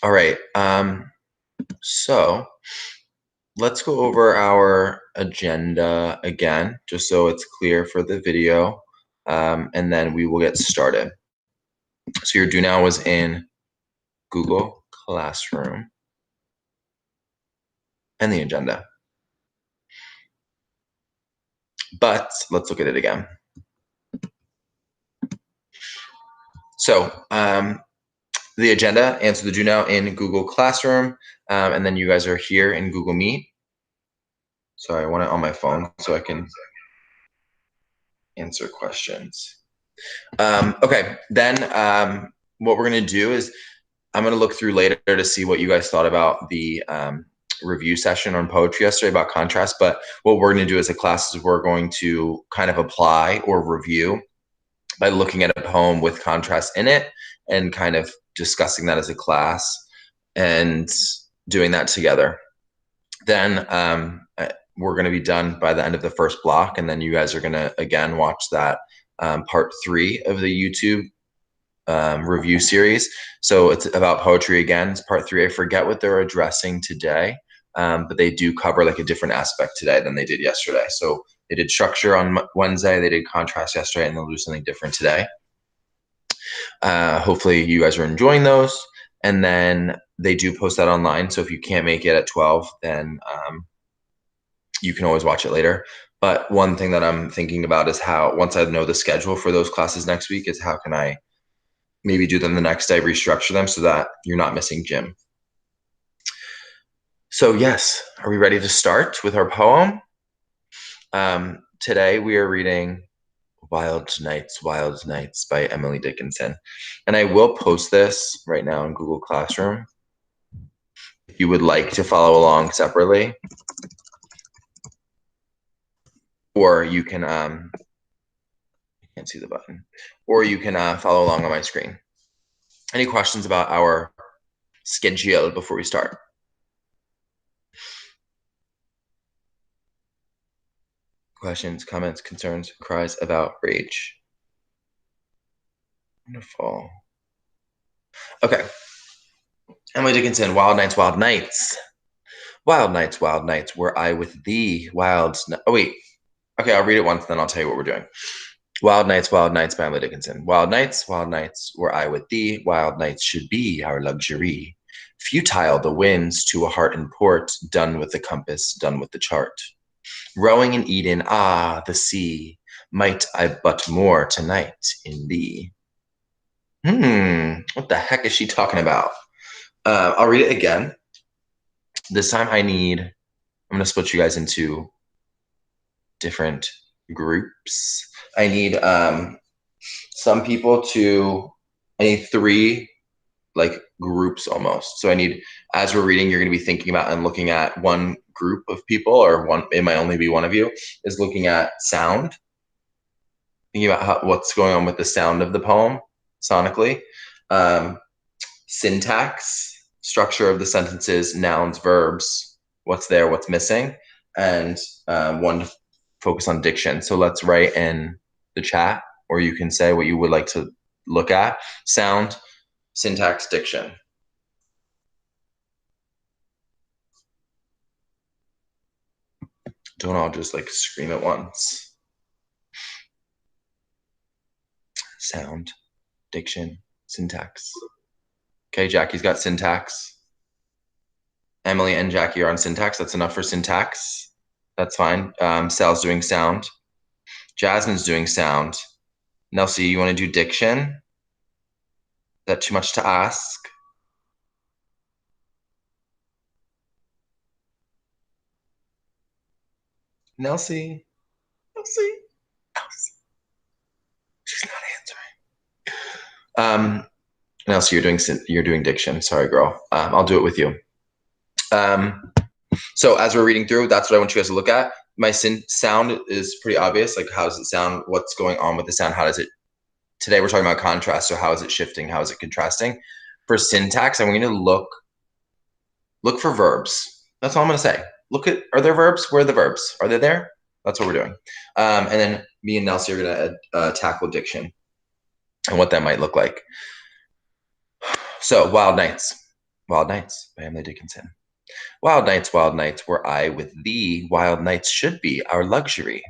All right. So let's go over our agenda again, just so it's clear for the video, and then we will get started. So your do now was in Google Classroom and the agenda. But let's look at it again. So the agenda, answer the do now in Google Classroom, and then you guys are here in Google Meet. Sorry, I want it on my phone so I can answer questions. Okay, then what we're gonna do is I'm gonna look through later to see what you guys thought about the review session on poetry yesterday about contrast. But what we're gonna do as a class is we're going to kind of apply or review by looking at a poem with contrast in it and kind of discussing that as a class and doing that together. Then we're going to be done by the end of the first block, and then you guys are going to again watch that part 3 of the YouTube review series. So it's about poetry again. It's part 3. I forget what they're addressing today, but they do cover like a different aspect today than they did yesterday. So they did structure on Wednesday, they did contrast yesterday, and they'll do something different today. Hopefully you guys are enjoying those. And then they do post that online. So if you can't make it at 12, then you can always watch it later. But one thing that I'm thinking about is how, once I know the schedule for those classes next week, is how can I maybe do them the next day, restructure them so that you're not missing gym. So yes, are we ready to start with our poem? Today we are reading Wild Nights by Emily Dickinson. And I will post this right now in Google Classroom if you would like to follow along separately. Or you can, I can't see the button, or you can follow along on my screen. Any questions about our schedule before we start? Questions, comments, concerns, cries of outrage. Wonderful. Okay. Emily Dickinson, Wild Nights, Wild Nights. Wild nights, were I with thee. Oh, wait. Okay, I'll read it once, then I'll tell you what we're doing. Wild Nights by Emily Dickinson. Wild nights, were I with thee. Wild nights should be our luxury. Futile the winds to a heart in port, done with the compass, done with the chart. Rowing in Eden, ah, the sea, might I but more tonight in thee. What the heck is she talking about? I'll read it again. This time I'm going to split you guys into different groups. I need some people I need 3 like groups almost. So I need, as we're reading, you're going to be thinking about and looking at one group of people, or one, it might only be one of you, is looking at sound, thinking about what's going on with the sound of the poem sonically, syntax, structure of the sentences, nouns, verbs, what's there, what's missing, and one to focus on diction. So let's write in the chat, or you can say what you would like to look at: sound, syntax, diction. Don't all just like scream at once. Sound, diction, syntax. Okay, Jackie's got syntax. Emily and Jackie are on syntax. That's enough for syntax. That's fine. Sal's doing sound. Jasmine's doing sound. Nelsie, you want to do diction? Is that too much to ask? Nelsie? She's not answering. Nelsie, you're doing diction. Sorry, girl. I'll do it with you. So as we're reading through, that's what I want you guys to look at. My sound is pretty obvious. Like, how does it sound? What's going on with the sound? How does it? Today we're talking about contrast. So how is it shifting? How is it contrasting? For syntax, I'm going to look for verbs. That's all I'm going to say. Are there verbs? Where are the verbs? Are they there? That's what we're doing. And then me and Nelsie are going to tackle diction and what that might look like. So, Wild Nights. Wild Nights by Emily Dickinson. Wild nights, were I with thee. Wild nights should be our luxury.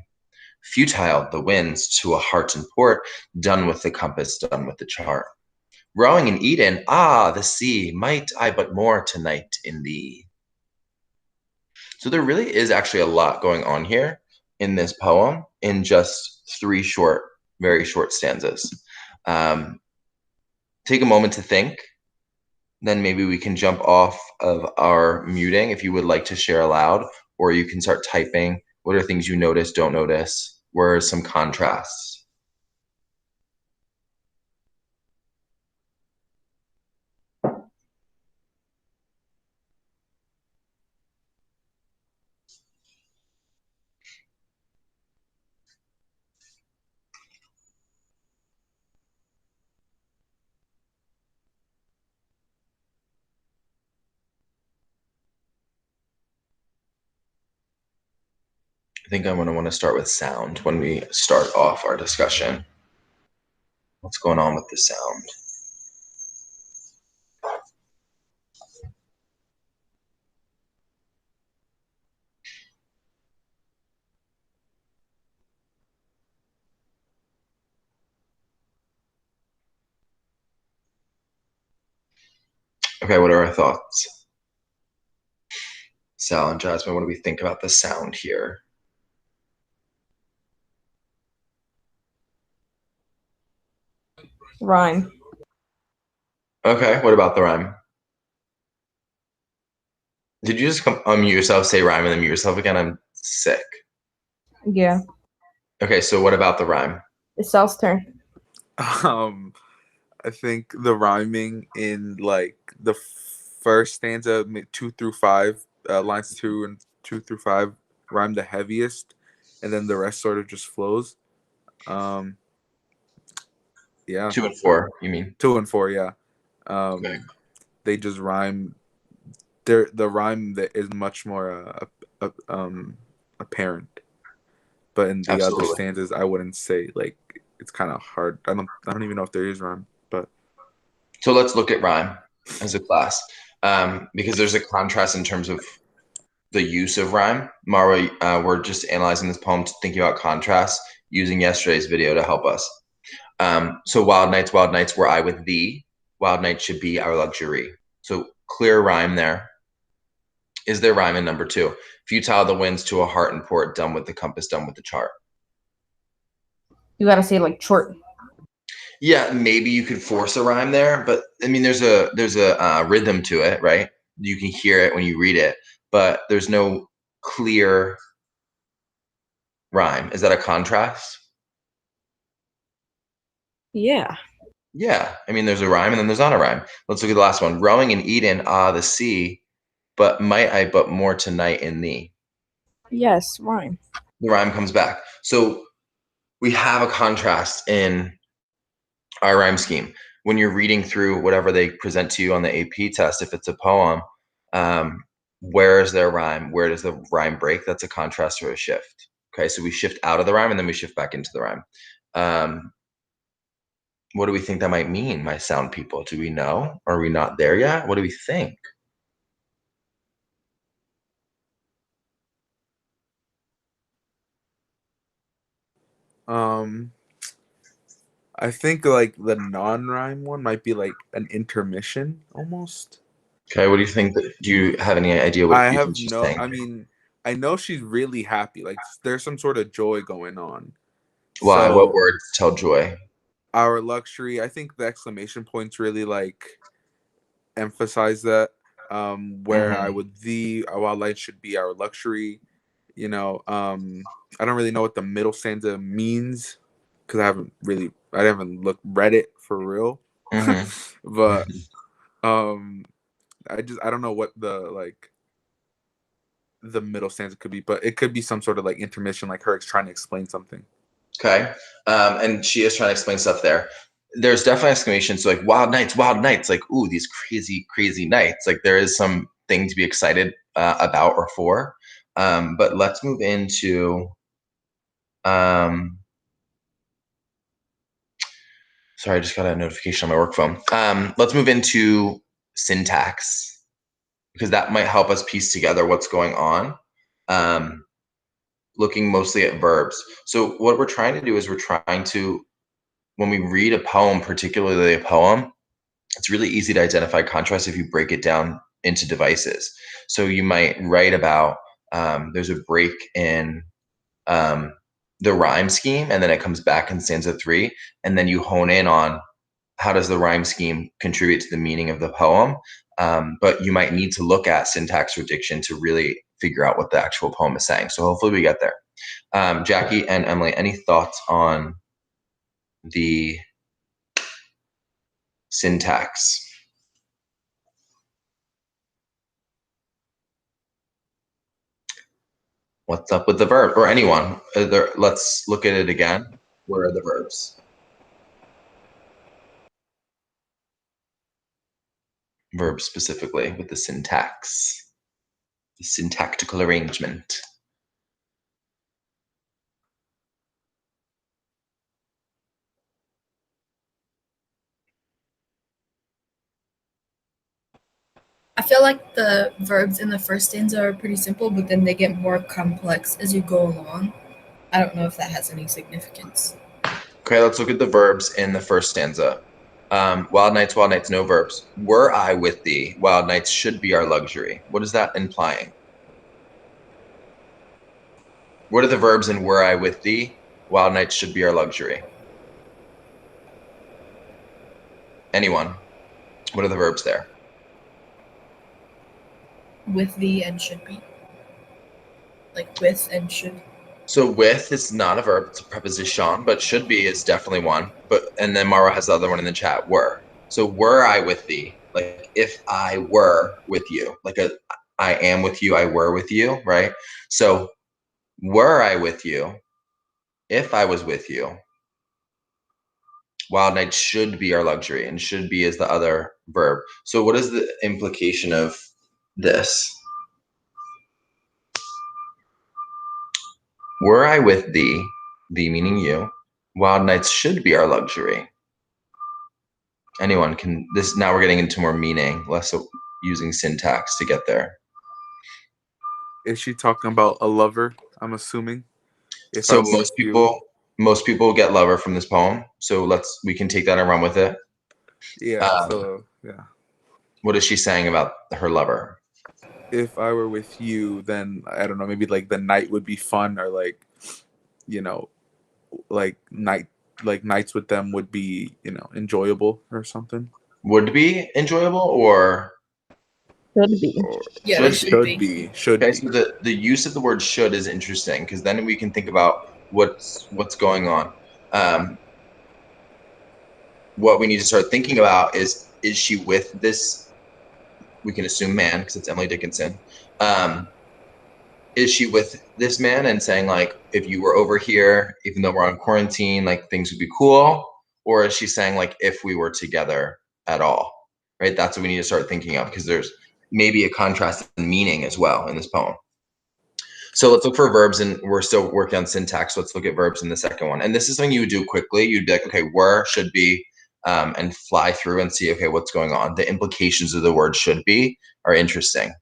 Futile the winds to a heart and port, done with the compass, done with the chart. Rowing in Eden, ah, the sea, might I but more tonight in thee. So there really is actually a lot going on here in this poem in just three short, very short stanzas. Take a moment to think. Then maybe we can jump off of our muting if you would like to share aloud, or you can start typing. What are things you notice, don't notice? Where are some contrasts? I think I'm going to want to start with sound when we start off our discussion. What's going on with the sound? Okay, what are our thoughts? Sal and Jasmine, what do we think about the sound here? Rhyme. Okay, what about the rhyme? Did you just unmute yourself, say rhyme, and then mute yourself again? I'm sick. Yeah. Okay, so what about the rhyme? It's Sal's turn. I think the rhyming in like the first stanza, 2 through 5, lines 2 through 5, rhyme the heaviest, and then the rest sort of just flows. Yeah. 2 and 4, you mean? 2 and 4, yeah. Okay. They just rhyme. The rhyme that is much more apparent, but in the Absolutely. other stanzas, I wouldn't say, like, it's kind of hard. I don't even know if there is rhyme, but So let's look at rhyme as a class, because there's a contrast in terms of the use of rhyme. Marwa, we're just analyzing this poem, thinking about contrast, using yesterday's video to help us. So wild nights, were I with thee. Wild nights should be our luxury. So clear rhyme there. Is there rhyme in number 2? Futile the winds to a heart and port, done with the compass, done with the chart. You gotta say like short. Yeah, maybe you could force a rhyme there, but I mean, there's a rhythm to it, right? You can hear it when you read it, but there's no clear rhyme. Is that a contrast? Yeah. Yeah, I mean, there's a rhyme and then there's not a rhyme. Let's look at the last one. Rowing in Eden, ah, the sea, but might I but more tonight in thee. Yes, rhyme. The rhyme comes back. So we have a contrast in our rhyme scheme. When you're reading through whatever they present to you on the AP test, if it's a poem, where is their rhyme? Where does the rhyme break? That's a contrast or a shift. Okay, so we shift out of the rhyme and then we shift back into the rhyme. What do we think that might mean, my sound people? Do we know? Are we not there yet? What do we think? I think like the non-rhyme one might be like an intermission almost. Okay, what do you think? Do you have any idea what I you have think she's no. saying? I mean, I know she's really happy. Like there's some sort of joy going on. Why? So, What words tell joy? our luxury. I think the exclamation points really like emphasize that. Where I would thee, our light should be our luxury. You know, I don't really know what the middle stanza means because I haven't read it for real. But I don't know what the middle stanza could be, but it could be some sort of like intermission, like her trying to explain something. Okay, and she is trying to explain stuff there. There's definitely exclamations like wild nights, like, ooh, these crazy nights. Like there is something to be excited about or for. But let's move into sorry, I just got a notification on my work phone. Let's move into syntax, because that might help us piece together what's going on. Looking mostly at verbs. So what we're trying to do is when we read a poem, particularly a poem, it's really easy to identify contrast if you break it down into devices. So you might write about there's a break in the rhyme scheme, and then it comes back in stanza 3, and then you hone in on how does the rhyme scheme contribute to the meaning of the poem. But you might need to look at syntax or diction to really figure out what the actual poem is saying. So hopefully we get there. Jackie and Emily, any thoughts on the syntax? What's up with the verb? Or anyone? Let's look at it again. Where are the verbs? Verbs specifically with the syntax, the syntactical arrangement. I feel like the verbs in the first stanza are pretty simple, but then they get more complex as you go along. I don't know if that has any significance. Okay, let's look at the verbs in the first stanza. Wild nights, no verbs. Were I with thee, wild nights should be our luxury. What is that implying? What are the verbs in were I with thee, wild nights should be our luxury? Anyone? What are the verbs there? With thee and should be. Like with and should. So with is not a verb, it's a preposition, but should be is definitely one. And then Mara has the other one in the chat, were. So were I with thee, like if I were with you, I am with you, I were with you, right? So were I with you, if I was with you, wild night should be our luxury, and should be is the other verb. So what is the implication of this? Were I with thee, thee meaning you, wild nights should be our luxury. Anyone can, now we're getting into more meaning, less so using syntax to get there. Is she talking about a lover? I'm assuming. So most people get lover from this poem. So we can take that and run with it. Yeah. What is she saying about her lover? If I were with you, then I don't know, maybe like the night would be fun, or like, you know, like nights with them would be, enjoyable or something. Would be enjoyable or Should be. Yeah, should be. Okay, so the use of the word should is interesting, because then we can think about what's going on. What we need to start thinking about is she with this, we can assume man, because it's Emily Dickinson. Is she with this man and saying, like, if you were over here, even though we're on quarantine, like things would be cool? Or is she saying, like, if we were together at all, right? That's what we need to start thinking of, because there's maybe a contrast in meaning as well in this poem. So let's look for verbs, and we're still working on syntax. So let's look at verbs in the second one. And this is something you would do quickly. You'd be like, okay, were, should be, and fly through and see, okay, what's going on? The implications of the word should be are interesting.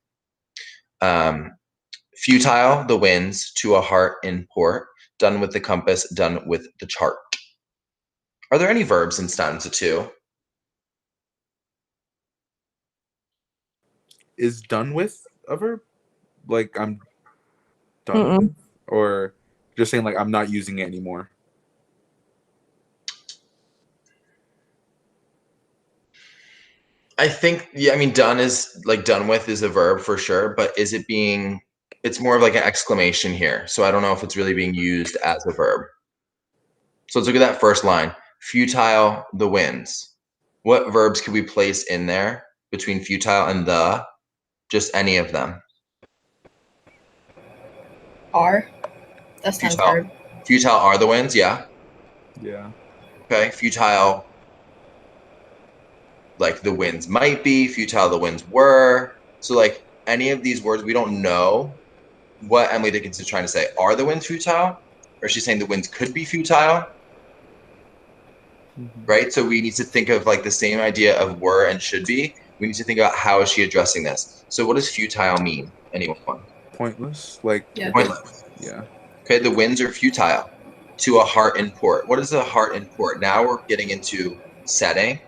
Futile, the winds, to a heart in port, done with the compass, done with the chart. Are there any verbs in stanza 2? Is done with a verb? Like I'm done with? Or just saying like I'm not using it anymore? I think, yeah, I mean, done is like done with is a verb for sure, but is it being, it's more of like an exclamation here. So I don't know if it's really being used as a verb. So let's look at that first line. Futile, the winds. What verbs could we place in there between futile and the? Just any of them. Are. That's not a verb. Futile are the winds, yeah. Yeah. Okay, futile, like the winds might be, futile the winds were. So like any of these words, we don't know what Emily Dickinson is trying to say. Are the winds futile? Or is she saying the winds could be futile? Right? So we need to think of like the same idea of were and should be. We need to think about how is she addressing this. So what does futile mean? Anyone? Pointless. Like Yeah. Pointless. yeah. Okay, the winds are futile to a heart in port. What is a heart in port? Now we're getting into setting,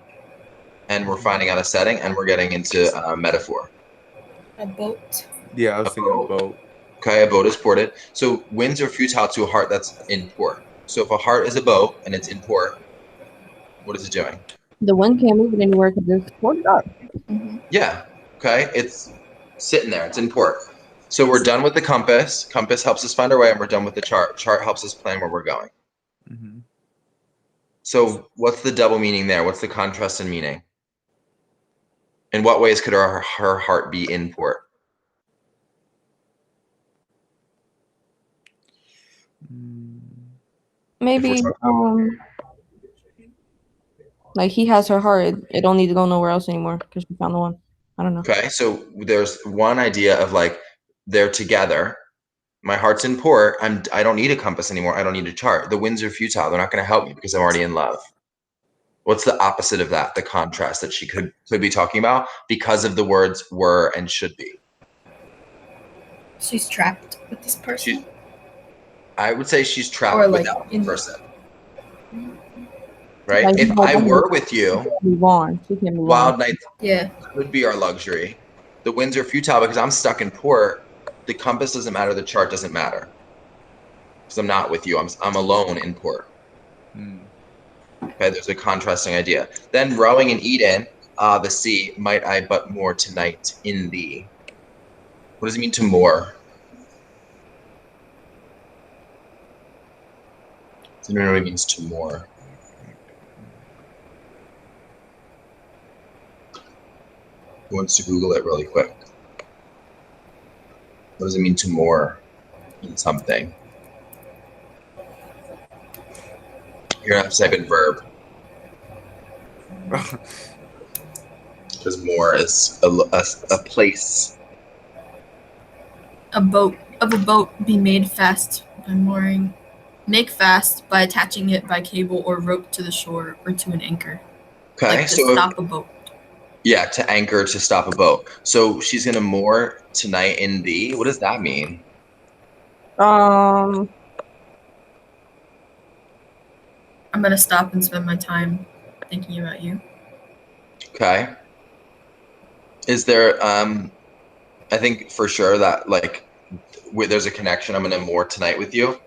and we're finding out a setting, and we're getting into metaphor. A boat. Yeah, I was thinking boat. boat. Okay, a boat is ported. So winds are futile to a heart that's in port. So if a heart is a boat and it's in port, what is it doing? The wind can't move it anywhere because it's ported up. Mm-hmm. Yeah. Okay, it's sitting there. It's in port. So we're done with the compass. Compass helps us find our way, and we're done with the chart. Chart helps us plan where we're going. Mm-hmm. So what's the double meaning there? What's the contrast in meaning? In what ways could her heart be in port? Maybe like he has her heart. It don't need to go nowhere else anymore because she found the one. I don't know. Okay, so there's one idea of like they're together. My heart's in port. I don't need a compass anymore. I don't need a chart. The winds are futile. They're not going to help me because I'm already in love. What's the opposite of that? The contrast that she could be talking about because of the words were and should be. She's trapped with this person. I would say she's trapped Or, like, without the in- person. Right? Like, If I were with you, move on. She can move wild on. nights Yeah. would be our luxury. The winds are futile because I'm stuck in port. The compass doesn't matter. The chart doesn't matter because I'm not with you. I'm alone in port. Okay, there's a contrasting idea. Then rowing in Eden, the sea, might I but more tonight in thee. What does it mean to more? Does anyone know what it means to more? Who wants to Google it really quick? What does it mean to more in something? You're gonna have to type in verb. Because more is a place. A boat be made fast by mooring. Make fast by attaching it by cable or rope to the shore or to an anchor. Okay, Like to so stop a boat. yeah, to anchor, to stop a boat. So she's gonna moor tonight in thee. What does that mean? I'm gonna stop and spend my time thinking about you. Okay. Is there I think for sure that like there's a connection. I'm gonna moor tonight with you.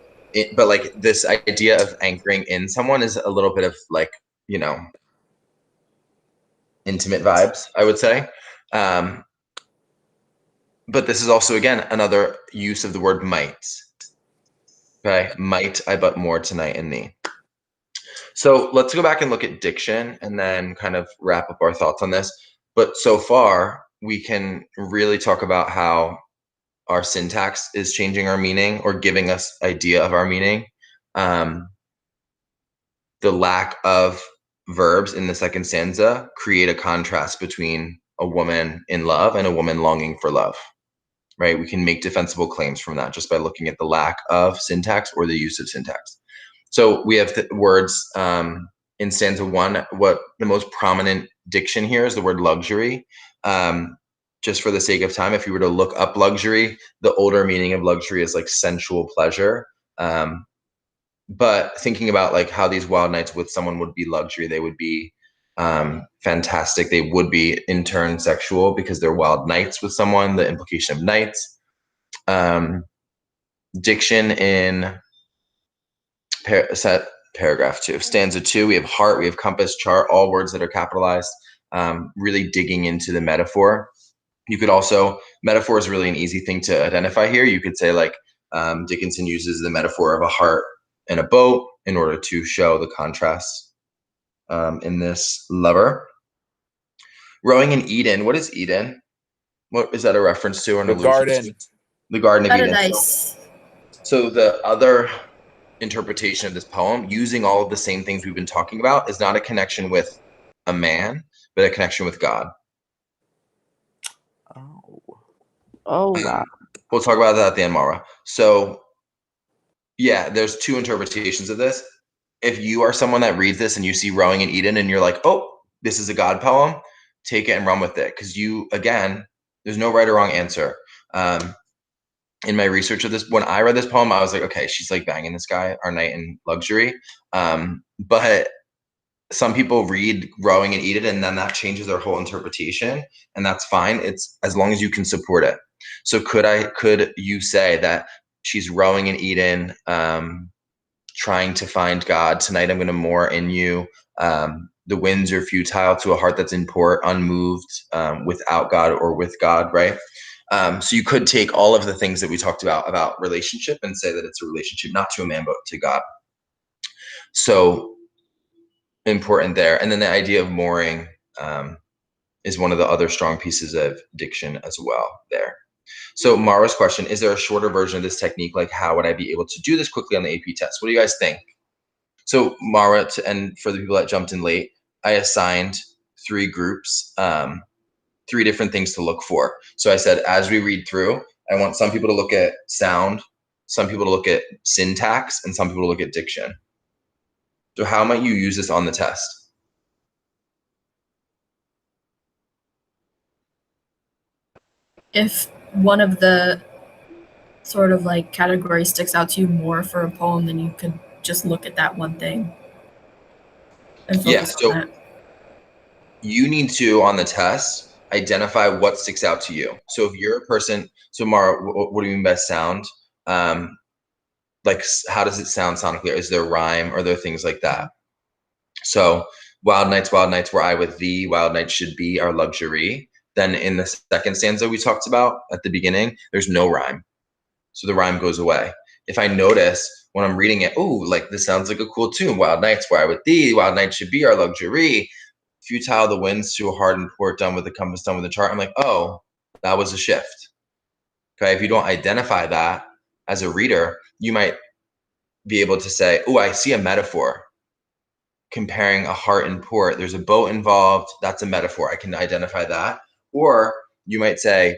But like this idea of anchoring in someone is a little bit of like, you know, intimate vibes, I would say. But this is also again another use of the word might. Okay, might I but more tonight in thee. So let's go back and look at diction and then kind of wrap up our thoughts on this. But so far, we can really talk about how our syntax is changing our meaning or giving us idea of our meaning. The lack of verbs in the second stanza create a contrast between a woman in love and a woman longing for love, right? We can make defensible claims from that just by looking at the lack of syntax or the use of syntax. So we have words in stanza one. What the most prominent diction here is the word luxury. Just for the sake of time, if you were to look up luxury, the older meaning of luxury is like sensual pleasure. But thinking about like how these wild nights with someone would be luxury, they would be fantastic. They would be in turn sexual because they're wild nights with someone, the implication of nights. Diction in paragraph 2. Stanza 2, we have heart, we have compass, chart, all words that are capitalized, really digging into the metaphor. You could also, metaphor is really an easy thing to identify here. You could say like Dickinson uses the metaphor of a heart and a boat in order to show the contrast in this lover. Rowing in Eden, what is Eden? What is that a reference to? Or The garden. The Garden of Eden. Paradise. So the other interpretation of this poem, using all of the same things we've been talking about, is not a connection with a man, but a connection with God. Oh God. We'll talk about that at the end, Mara. So yeah, there's two interpretations of this. If you are someone that reads this and you see Rowing in Eden and you're like, oh, this is a God poem, take it and run with it. Because again, there's no right or wrong answer. In my research of this, when I read this poem, I was like, okay, she's like banging this guy, our knight in luxury. But some people read rowing and eat it, and then that changes their whole interpretation, and that's fine. It's as long as you can support it. So could you say that she's rowing and Eden, trying to find God? Tonight I'm going to moor in you. The winds are futile to a heart that's in port, unmoved, without God or with God, right? So you could take all of the things that we talked about relationship and say that it's a relationship, not to a man, but to God. So important there. And then the idea of mooring is one of the other strong pieces of diction as well there. So Mara's question, is there a shorter version of this technique? Like, how would I be able to do this quickly on the AP test? What do you guys think? So Mara, and for the people that jumped in late, I assigned 3 groups, 3 different things to look for. So I said, as we read through, I want some people to look at sound, some people to look at syntax, and some people to look at diction. So how might you use this on the test? If one of the sort of like categories sticks out to you more for a poem, then you could just look at that one thing and focus on that. You need to, on the test, identify what sticks out to you. So if you're a person, so Mara, what do you mean by sound? Like, how does it sound sonically? Is there rhyme? Are there things like that? So wild nights, were I with thee, wild nights should be our luxury. Then in the second stanza we talked about at the beginning, there's no rhyme. So the rhyme goes away. If I notice when I'm reading it, oh, like this sounds like a cool tune. Wild nights, were I with thee, wild nights should be our luxury. Futile the winds to a hardened port, done with the compass, done with the chart. I'm like, oh, that was a shift. Okay, if you don't identify that as a reader, you might be able to say, oh, I see a metaphor comparing a heart and port. There's a boat involved. That's a metaphor. I can identify that. Or you might say,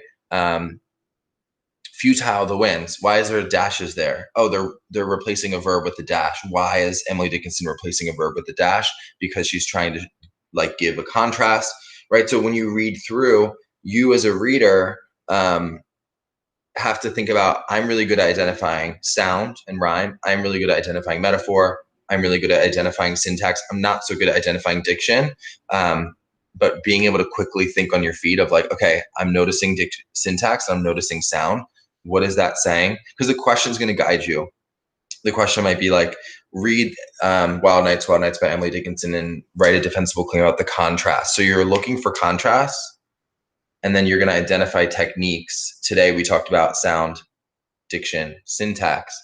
futile the winds. Why is there dashes there? Oh, they're replacing a verb with a dash. Why is Emily Dickinson replacing a verb with a dash? Because she's trying to like give a contrast, right? So when you read through, you as a reader have to think about, I'm really good at identifying sound and rhyme. I'm really good at identifying metaphor. I'm really good at identifying syntax. I'm not so good at identifying diction. But being able to quickly think on your feet of like, okay, I'm noticing syntax, I'm noticing sound. What is that saying? Because the question is going to guide you. The question might be like, read Wild Nights by Emily Dickinson and write a defensible claim about the contrast. So you're looking for contrast, and then you're going to identify techniques. Today we talked about sound, diction, syntax.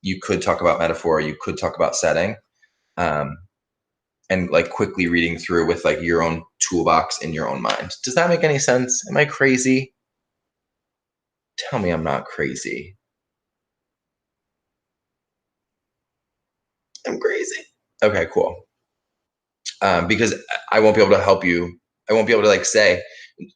You could talk about metaphor. You could talk about setting. And like quickly reading through with like your own toolbox in your own mind. Does that make any sense? Am I crazy? Tell me I'm not crazy. I'm crazy. Okay, cool. Because I won't be able to help you. I won't be able to like say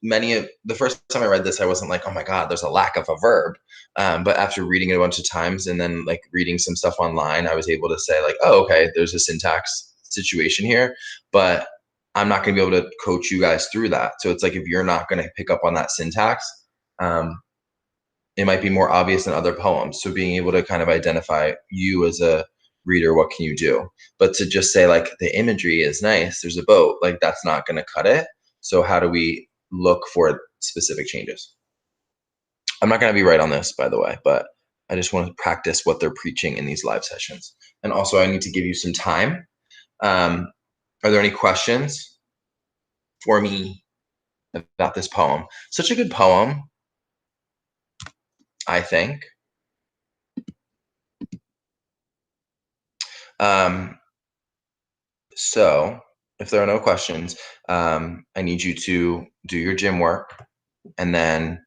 the first time I read this, I wasn't like, oh my God, there's a lack of a verb. But after reading it a bunch of times and then like reading some stuff online, I was able to say like, oh, okay, there's a syntax situation here, but I'm not going to be able to coach you guys through that. So it's like, if you're not going to pick up on that syntax, it might be more obvious than other poems. So being able to kind of identify you as a reader, what can you do? But to just say like the imagery is nice, there's a boat, like that's not going to cut it. So how do we look for specific changes? I'm not going to be right on this, by the way, but I just want to practice what they're preaching in these live sessions. And also I need to give you some time. Are there any questions for me about this poem? Such a good poem, I think. So if there are no questions, I need you to do your gym work, and then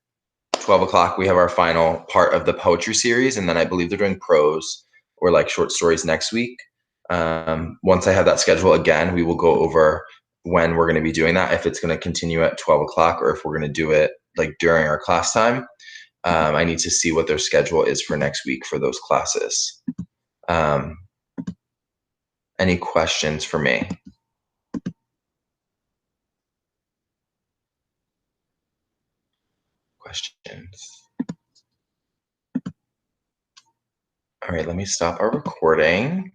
12 o'clock, we have our final part of the poetry series. And then I believe they're doing prose or like short stories next week. Once I have that schedule again, we will go over when we're going to be doing that, if it's going to continue at 12 o'clock or if we're going to do it like during our class time. I need to see what their schedule is for next week for those classes. Any questions for me? questions? All right, let me stop our recording.